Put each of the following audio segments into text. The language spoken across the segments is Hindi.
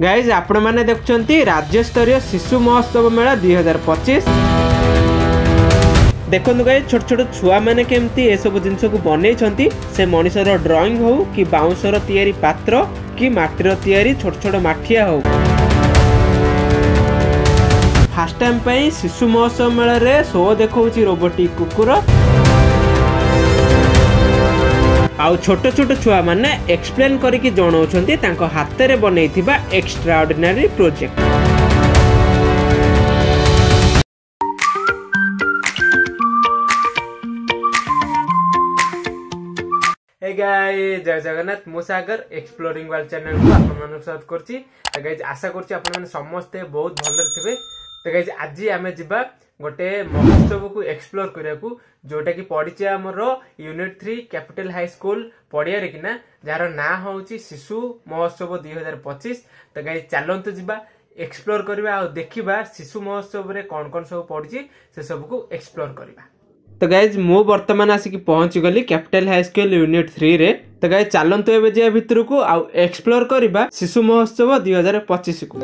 गाइज आपण मैंने देखुंती राज्य स्तरीय शिशु महोत्सव मेला 2025। देखो गाइज छोट छोट छुआ मैंने केमती ए सब जिनस को बनै से मनीषर ड्राइंग हो कि बाउंसर तैयारी पात्र कि माटीर तैयारी छोट छोट माठिया हो। फास्ट टाइम पे शिशु महोत्सव मेला रे शो देखौछि रोबोटिक कुकुर आउ छोट छोट छुआ माने एक्सप्लेन करिकि जणाउछन्ती तांको हाथ रे बनैथिबा extraordinary project. Hey guys जय जगन्नाथ मु सागर एक्सप्लोरिंग वर्ल्ड चैनल को आपन मन स्वागत करछि। त गाइस आशा करछि आपन मन समस्त बहुत भलर थिबे। त गाइस आज आमे जिबा गोटे महोत्सव को एक्सप्लोर करिया को जोटा कि पड़ी आमर यूनिट 3 कैपिटल हाई स्कूल पड़िया रे किना जार ना होउची शिशु महोत्सव 2025। तो गाइस चलंतु जिबा एक्सप्लोर करबा आ देखिबा शिशु महोत्सव रे कोन कोन सब पड़ी से सब को एक्सप्लोर करबा। तो गाइज मु वर्तमान आसिक पहुंची गली कैपिटल हाई स्कूल यूनिट 3 रे। तो गाइज चलंतु एबे जे भितर को आ एक्सप्लोर करबा शिशु महोत्सव 2025 को।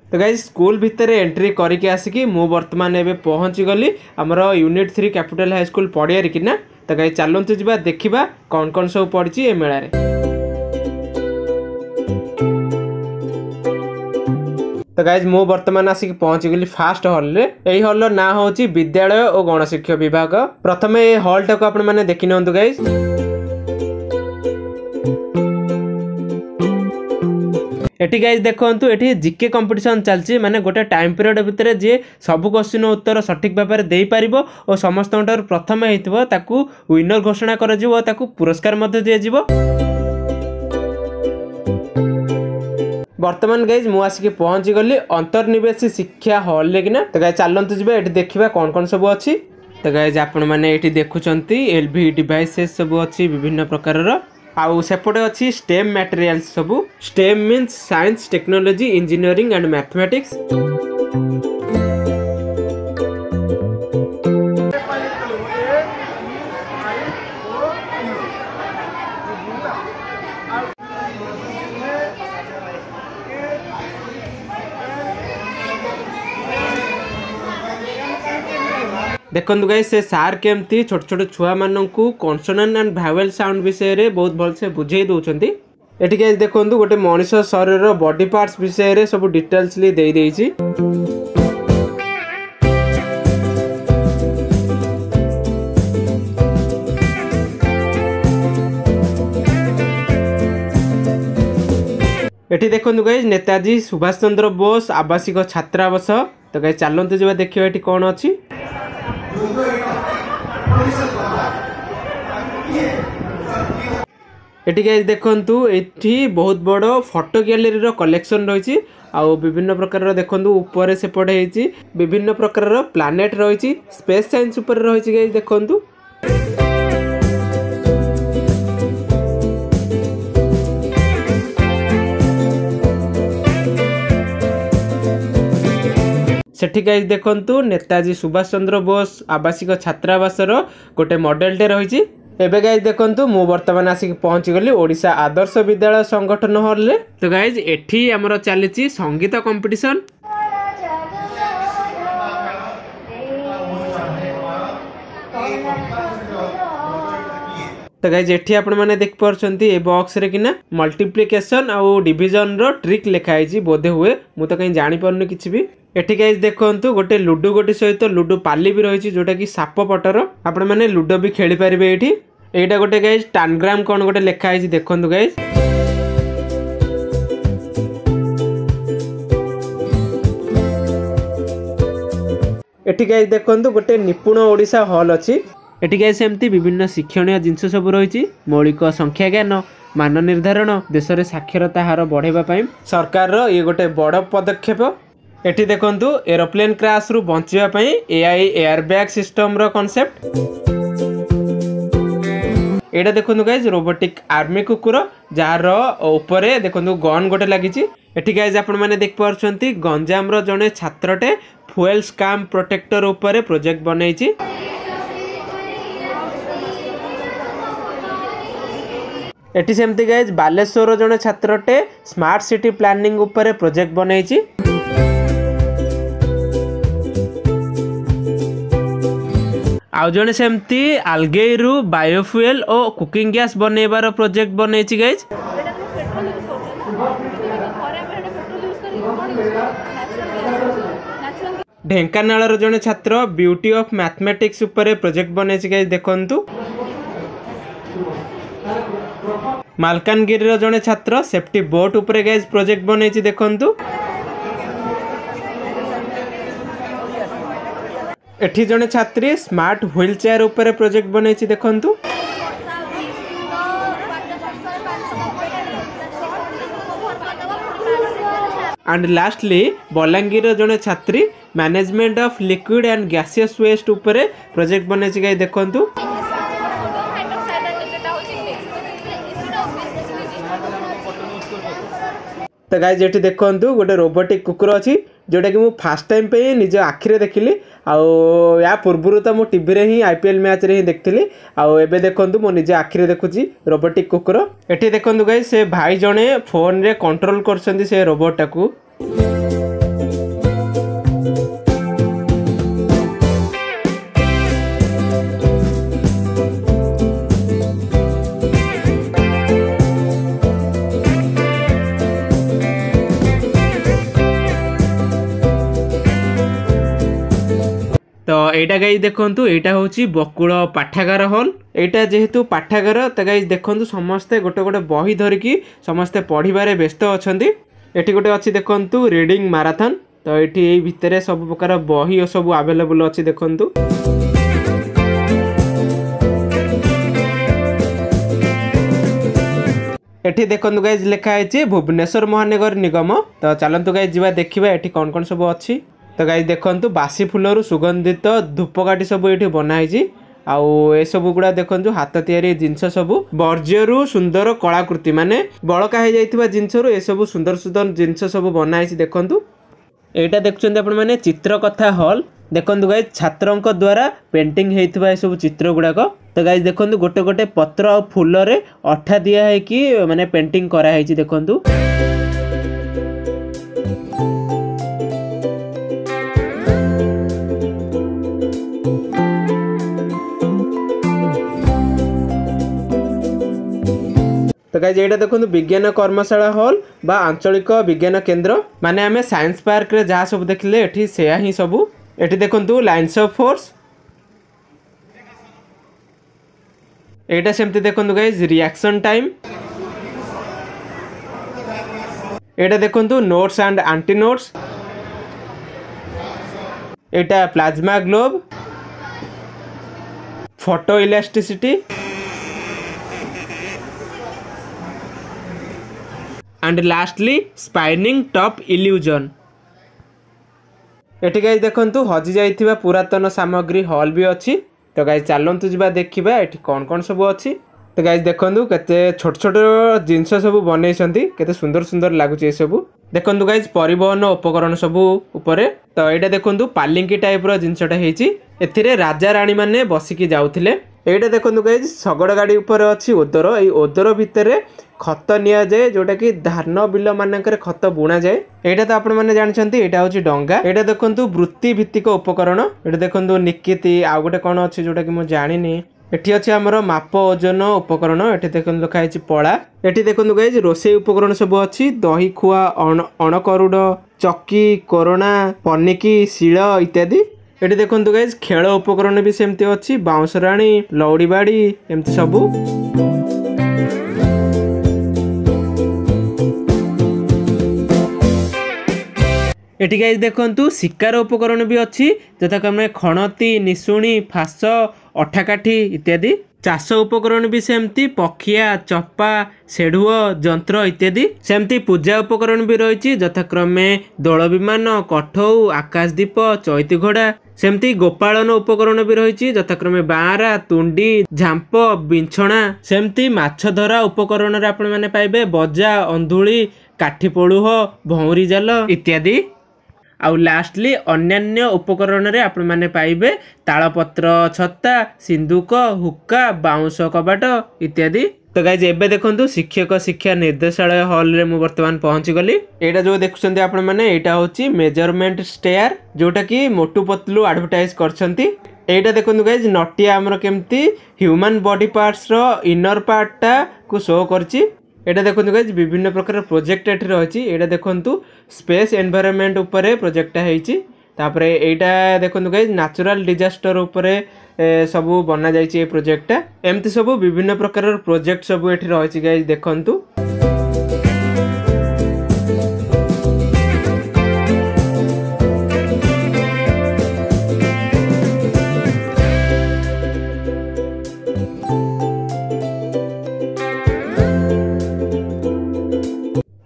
तो गाइस स्कूल भितर एंट्री करके आसिकी मु वर्तमान एबे पहुंची गली हमर यूनिट 3 कैपिटल हाई स्कूल पड़िया रे किना। तो गाइस चलंतु जिबा देखिबा कोन कोन सब पड़ची ए मेला रे। तो गाइस मु वर्तमान आसिक पहुंची गली फास्ट हॉल रे। एही हॉल रो ना होची विद्यालय और गणशिक्षा विभाग। प्रथमे ए हॉल टाको आपण माने देखि नंतु गाइस। एटी गाइस देखंतु एटी जीके कंपटीशन चलची माने गोटे टाइम पीरियड भितर जे सब क्वेश्चन उत्तर सठिक भाव में दे पारिबो और समस्त प्रथम हेतिबो ताकू विनर घोषणा कर जिवो ताकू पुरस्कार मध्ये दे जिवो। वर्तमान गाइस मु आसिके पहुंची गली अंतर्निवेशी शिक्षा हॉल ले किना। तो गाइस चलंतु जिबे एटी देखिबा कोन कोन सब अछि। तो गाइस आपण माने एटी देखुचंती एलवी डिवाइसेस सब अछि विभिन्न प्रकारर आउ सेपटे अच्छी स्टेम मटेरियल्स सबू। Stem means science technology engineering and mathematics. देखंतु गाइस से सार केमती छोट छोट छुआ माननकु कॉन्सोनेंट एंड वावेल साउंड विषय रे बहुत भल से बुझेई दोचंती। एठी गाइस देखंतु गोटे मनुष्य शरीर रो बॉडी पार्ट्स विषय रे सब डिटेल्सली देई देइची। एठी देखंतु गाइस नेताजी सुभाष चंद्र बोस आवासिक छात्रावास। तो गाइस चलंतु जेबा देखियो एठी कोन अछि। एटी गाइस देखंतु एठी बहुत बड़ फोटो गैलरी रो कलेक्शन रहिछि आउ विभिन्न प्रकार रो देखंतु ऊपर से पड़े हिछि विभिन्न प्रकार रो प्लैनेट रहिछि स्पेस साइंस ऊपर रहिछि गाइस देखंतु। सेठी गाइस देखंतु नेताजी सुभाष चंद्र बोस आवासिक छात्रावास रो गोटे मॉडलटे रहिछि। एबे गाइस देखंतु मु वर्तमान आसिक पहुंची गली ओडिशा आदर्श विद्यालय संगठन हॉल रे। तो गाइस एठी हमरो चलीछि संगीत कंपटीशन। तो गाइस एठी आपण माने देख परछंती ए बॉक्स रे किना मल्टीप्लिकेशन आउ डिवीजन रो ट्रिक लिखा हिछि बोधे हुए मु तो कहीं जानि परनु किछि भी। एठी गाइस देखंतु गोटे लूडो गोटी सहित लूडो पाली भी रहिछि जोटा कि साप पटर आपण माने लूडो भी खेली पारिबे। एठी एटा गोटे गाइस टानग्राम कोन गोटे लिखा हिछि देखंतु गाइस। एठी गाइस देखंतु गोटे निपुण ओडिशा हॉल अछि। एठी गाइस एमती विभिन्न शिक्षणीय जिंस सब रहिछि मौलिक संख्या ज्ञान मान निर्धारण देश रे साक्षरता हार बढ़ेबा पई सरकार रो ये गोटे बड़ पदक्षेप। एठी देखंतु एरोप्लेन क्रैश रु बंचिबा पई एआई एयरबैग सिस्टम रो कांसेप्ट। एटा देखंतु गाइस रोबोटिक आर्मी कुकुर जार ऊपर देखंतु गन गोटे लागिछि। एठी गाइस आपण माने देख पारछंती गंजाम रो जने छात्रटे फुएल स्कैम प्रोटेक्टर ऊपर प्रोजेक्ट बनैछि। एटी सेमती गाइज बालेश्वर जने छात्रटे स्मार्ट सिटी प्लानिंग ऊपर प्रोजेक्ट बनैछि। आउ जने सेमती आलगेरु बायोफ्यूएल और कुकिंग गैस बनैबार प्रोजेक्ट बनैछि गाइज। ढेंकानाल जने छात्र ब्यूटी ऑफ मैथमेटिक्स ऊपर प्रोजेक्ट बनैछि गाइज देखंतु। मालकानगिरी जने छात्र सेफ्टी बोट ऊपर गाइज प्रोजेक्ट बनैछि देखंतु। एठी जने छात्री स्मार्ट व्हील चेयर ऊपर प्रोजेक्ट बनैछि देखंतु। एंड लास्टली बलांगीर जने छात्री management of liquid and gaseous waste ऊपर प्रोजेक्ट बनैछि गाइज देखंतु। तो गाइज ये देखो गोटे रोबोटिक कुकुर अच्छी जोटा कि मुझे फास्ट टाइम पे निज आखिरे देखिली या पूर्व तो मुझे टीवी रे ही आईपीएल मैच रे ही देखी आबे देखो मो निज आखिरे देखुची रोबोटिक कुकुर। एठी देखो गाइज से भाई जने फोन रे कंट्रोल करछंती से रोबोट टाकू। तो एटा गाइज देखंतु एटा होची बकुल पाठागार हॉल। एटा जेहेतु पाठागार तो गाइज देखंतु समस्ते गोटे गोटे बही धरिकी समस्ते पढ़िबारे व्यस्त अछंती। एठी गोटे अछि देखंतु रीडिंग मैराथन। तो एठी एई भितरे सब प्रकार बही और सब अवेलेबल अछि देखंतु। एठी देखंतु गाइज लिखा है भुवनेश्वर महानगर निगम। तो चलंतु गाइज जीवा देखिबा एठी कोन कोन सब अछि। तो गाइज देखंतु बासी फुलरू सुगंधित धूपकाठी सब ये बनाई आउ ए सब गुड़ा देखंतु हाथ तैयारी जिनस सब वर्ज्यरू सुंदर कलाकृति माने बळका हो जाइथिबा जिनसरू ए सब सुंदर सुंदर जिनस सब बनाई देखंतु। एटा देखछन्ते आपण माने चित्रकथा हॉल। देखंतु गाइज छात्रंक द्वारा पेंटिंग हेइथिबा ए सब चित्र गुडाक। तो गाइज देखंतु गोटे गोटे पत्र और फूल रे अठा दिया है कि माने पेंटिंग करा हेछि देखंतु। तो गाइज ये देखो विज्ञान कर्मशाला हॉल बा आंचलिक विज्ञान केंद्र माने आमे साइंस पार्क रे जहाँ सब देखले एठी सेया ही सबू। एठी देखंतु लाइन्स ऑफ फोर्स। एटा सेमती देखंतु गाइज रिएक्शन टाइम। एटा देखंतु notes and anti notes. Etah plasma globe photo elasticity and lastly spinning top illusion. एठी गाइज देखंतु हजि जाइथिबा पुरातन सामग्री हॉल भी अच्छी। तो गाइज चलंतु जिबा देखिबा एठी कोन कोन सब अच्छी। तो गाइज देखंतु केते छोट छोट जिनस सब बनैछंती केते सुंदर सुंदर लागुची ए सब। देखंतु गाइज परिवहन उपकरण सब ऊपर। तो एटा देखंतु पालिंकी टाइप रो जिनसटा हेची एथिरे राजा रानी माने बसिकी जाउथिले। एटा देखंतु गाइज शगड़ गाड़ी ऊपर अच्छी ओदर। ए ओदर भितरे खत निया जाए जोटा कि धान बिल मानकर खत बुणा जाए। एटा तो आपण माने जानछंती एटा होची डंगा। एटा देखंतु वृत्ति भित्तिक उपकरण। एटा देखंतु निकिति आ गोटे कोन अछि जोटा कि मो जानिनी। एठी अछि हमर माप ओजन उपकरण। एठी देखंतु लिखा है पळा। एठी देखंतु गाइज रोसे उपकरण सब अछि दही खुआ अणकरुड चक्की कोरोना पनिकी शिळ इत्यादि। एठी देखंतु गाइज खेल उपकरण भी सेमती अछि बाउंसराणी लौड़ी बाड़ी एमती सबू। एठी गाइज देखंतु शिकार उपकरण भी अच्छी जथा क्रमे खणती निशुणी फास अठाकाठी इत्यादि। चाष उपकरण भी सेमती पखिया चपा सेढ़ुआ जंत्र इत्यादि। सेमती पूजा उपकरण भी रही यथाक्रमे दोल विमान कठौ आकाशदीप चैती घोड़ा। सेमती गोपालन उपकरण भी रही यथाक्रमे बारा तुंडी झांप बिछणा। सेमती माछ धरा उपकरण रे आपण माने पाइबे बजा अंधुली काठी पड़ुह भौरी जाल इत्यादि। आउ लास्टली अन्यान्य उपकरण रे आपण माने पाइबे तालपत्र छत्ता सिंदूक हुक्का बाउंस कबाट इत्यादि। तो गाइज एबे देखंतु शिक्षक शिक्षा निर्देशालय हॉल रे मु वर्तमान पहुंची गली। एटा जो देखुछंती आपण माने एटा होची मेजरमेंट स्टेयर जोटा कि मोटू पतलू एडवर्टाइज करछंती। एटा देखंतु गाइज नटिया हमर केमती ह्यूमन बॉडी पार्ट्स रो इनर पार्टटा को शो करची। एटा देखंतु गाइज विभिन्न प्रकार प्रोजेक्ट एठी रहची। एटा देखंतु स्पेस एनवायरनमेंट ऊपर प्रोजेक्ट हेची। तापरे एटा देखंतु गाइज नेचुरल डिजास्टर ऊपर सबू बना जाइए ये प्रोजेक्ट एमती सबू विभिन्न प्रकार प्रोजेक्ट सबू एठी रहछि गाइज देखंतु।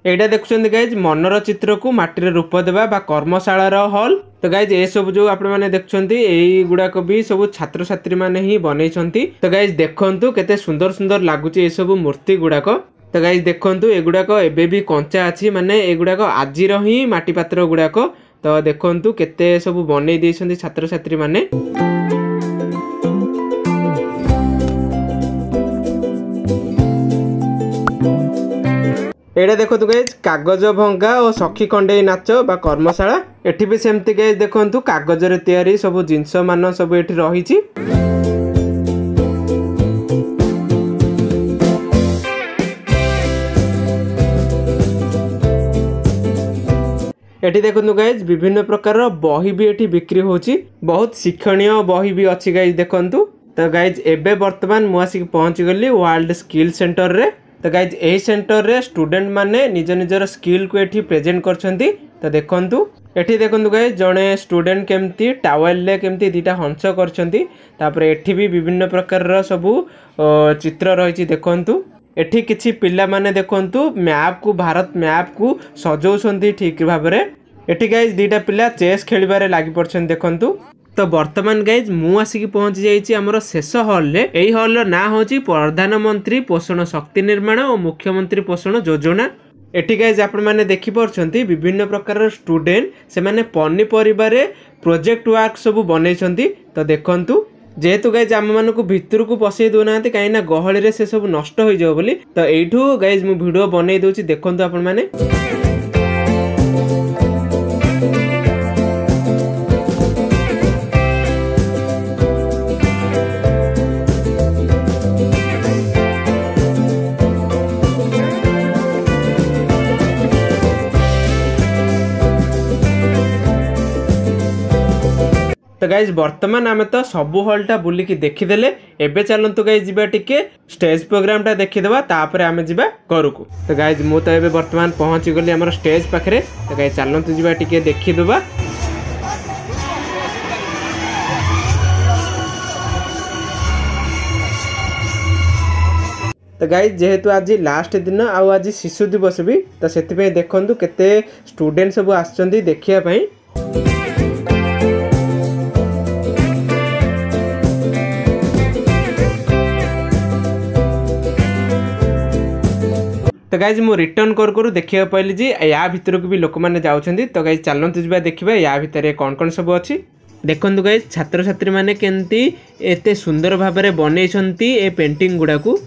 एटा देखुछंती गाइज मनर चित्र को माटी रूप देवा बा कर्मशाला हॉल। तो गाइज ए सब जो आपण माने देखुछंती एई गुडाको भी सब छात्र छात्री माने ही बनेइछंती। तो गाइज देखंतु केते सुंदर सुंदर लागुची ए सब मूर्ति गुडाको। तो गाइज देखंतु ए गुडाको एबे भी कंचा अछि माने ए गुडाको आजि रो ही माटी पात्र गुडाको। तो देखंतु केते सब बनेइ देइछंती छात्र छात्री माने। एटा देखो गाइज कागज भंगा और सखी कंडे नाच बा कर्मशाला। एठी भी सेमती गाइज देखंतु कागज रे तयारी सब जिंस मान सब एठी रहिछि। एठी देखंतु गाइज विभिन्न प्रकार बही भी एठी बिक्री होछि। बहुत शिक्षणीय बही भी अछि गाइज देखंतु। तो गाइज एबे वर्तमान मु आसी पहुंची गली वर्ल्ड स्किल सेंटर रे। तो गाइज ए सेंटर रे स्टूडेंट माने निज निजर स्किल को एठी प्रेजेंट करछंती। तो देखंतु एठी देखंतु गाइज जणे स्टूडेंट केमती टावेल ले केमती दीटा हंस करछंती। तापरे एठी भी विभिन्न प्रकार रो सबु चित्र रहिछि देखंतु। एठी किछि पिल्ला माने देखंतु मैप को भारत मैप को सजौछंती ठीक भाबरे। एठी गाइज दीटा पिल्ला चेस खेलिबारे लागि पड़छन देखंतु। तो वर्तमान गाइज मु आसिक पहुंची जाइए आमर शेष हॉल रे। एई हॉल रो ना होची प्रधानमंत्री पोषण शक्ति निर्माण और मुख्यमंत्री पोषण योजना। एठी गाइज आपण माने देखि परछंती विभिन्न प्रकार स्टूडेंट से माने पनिपरिबा रे प्रोजेक्ट वर्क सब बनेइछंती। तो देखंतु जेहेतु गाइज आम मान को भितर को पसई दौना कहीं गहली रे से सब नष्ट हो जाओ बोली। तो एठू गाइज मु वीडियो बनै दउची देखंतु आपण माने। तो गाइज वर्तमान आम तो सबू हॉलटा बुलिकी देखीदेले। एबे चलंतु गाइज जिबा टिके स्टेज प्रोग्रामटा देखीदेबा तापर आमे जिबा घरकू। तो गाइज मु तो एबे वर्तमान पहुंची गली हमर स्टेज पाखरे। तो गाइज चलंतु जिबा टिके देखीदेबा। तो गाइज जेहेतु आज लास्ट दिन आउ आज शिशु दिवस भी तो सेति देखंतु केते स्टूडेंट सब आछंती देखिया पई। तो गाइज मु रिटर्न करू देखिया पाइली जी या भितर को भी लोक माने जाउछंती। तो गाइज चलंतु जिबा देखिबा या भितर कौन कौन सब अछि देखंतु। गाइज छात्र छात्री माने केंती एते सुंदर भाबरे बनेइछंती ए पेंटिंग गुडा को।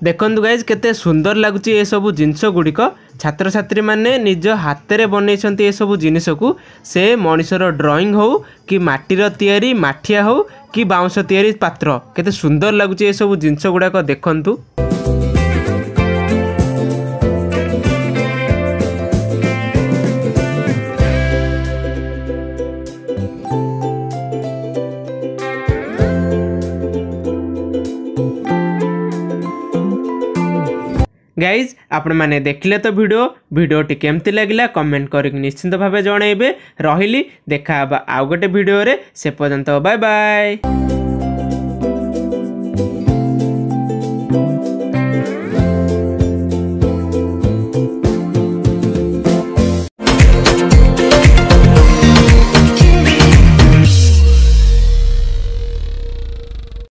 देखंतु गाइज केते सुंदर लागुची ए सब जिंस गुडिक। छात्र छात्री माने निज हाथ रे बनेइछंती ए सब जिनिस को। से मनिषर ड्राइंग हो कि माटीर तयारी माठिया हो कि बाउंस तयारी पात्र केते सुंदर लागुची ए सब जिंस गुडाक देखंतु। गाइज आपण माने देखिले तो वीडियोटी केमती लगिला कमेंट करिक निश्चिंत भावे जणाइबे। रहिली देखा आउ गोटे वीडियो रे से पर्यंत बाय बाय।